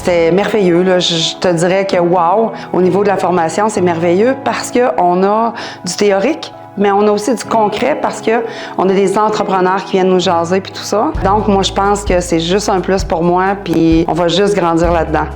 C'était merveilleux, là. Je te dirais que wow, au niveau de la formation, c'est merveilleux parce qu'on a du théorique, mais on a aussi du concret parce qu'on a des entrepreneurs qui viennent nous jaser puis tout ça. Donc, moi, je pense que c'est juste un plus pour moi, puis on va juste grandir là-dedans.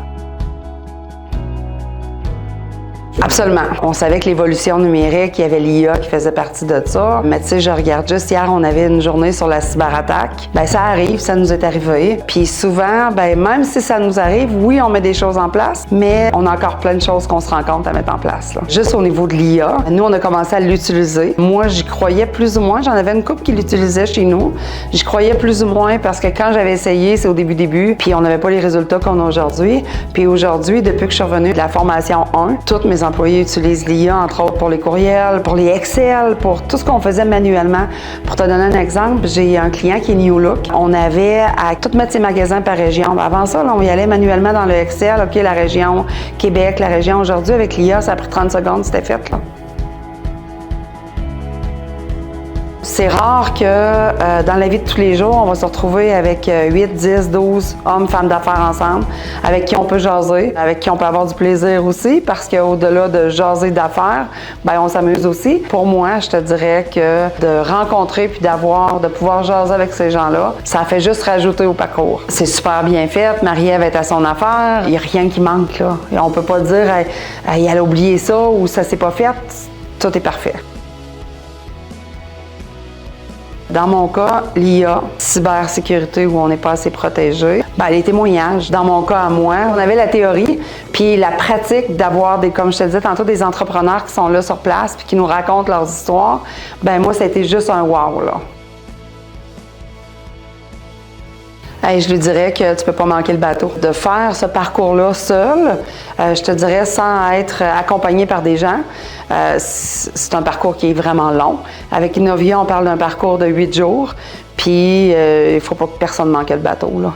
Absolument. On savait que l'évolution numérique, il y avait l'IA qui faisait partie de ça. Mais tu sais, je regarde juste hier, on avait une journée sur la cyberattaque. Bien, ça arrive, ça nous est arrivé. Puis souvent, bien, même si ça nous arrive, oui, on met des choses en place, mais on a encore plein de choses qu'on se rend compte à mettre en place, là. Juste au niveau de l'IA, nous, on a commencé à l'utiliser. Moi, j'y croyais plus ou moins. J'en avais une couple qui l'utilisait chez nous. J'y croyais plus ou moins parce que quand j'avais essayé, c'est au début, puis on n'avait pas les résultats qu'on a aujourd'hui. Puis aujourd'hui, depuis que je suis revenue de la formation 1, toutes mes employés utilisent l'IA, entre autres pour les courriels, pour les Excel, pour tout ce qu'on faisait manuellement. Pour te donner un exemple, j'ai un client qui est New Look. On avait à tout mettre ses magasins par région. Avant ça, là, on y allait manuellement dans le Excel. OK, la région Québec, la région aujourd'hui. Avec l'IA, ça a pris 30 secondes, c'était fait, là. C'est rare que dans la vie de tous les jours, on va se retrouver avec 8, 10, 12 hommes, femmes d'affaires ensemble, avec qui on peut jaser, avec qui on peut avoir du plaisir aussi, parce qu'au-delà de jaser d'affaires, ben on s'amuse aussi. Pour moi, je te dirais que de rencontrer puis de pouvoir jaser avec ces gens-là, ça fait juste rajouter au parcours. C'est super bien fait, Marie-Ève est à son affaire, il n'y a rien qui manque, là. Et on peut pas dire hey, elle a oublié ça ou ça s'est pas fait, tout est parfait. Dans mon cas, l'IA, cybersécurité où on n'est pas assez protégé, ben, les témoignages, dans mon cas à moi, on avait la théorie, puis la pratique d'avoir comme je te disais tantôt, des entrepreneurs qui sont là sur place puis qui nous racontent leurs histoires, ben moi, ça a été juste un wow, là. Hey, je lui dirais que tu peux pas manquer le bateau. De faire ce parcours-là seul, je te dirais sans être accompagné par des gens, c'est un parcours qui est vraiment long. Avec Innovia, on parle d'un parcours de 8 jours, puis il faut pas que personne manque le bateau, là.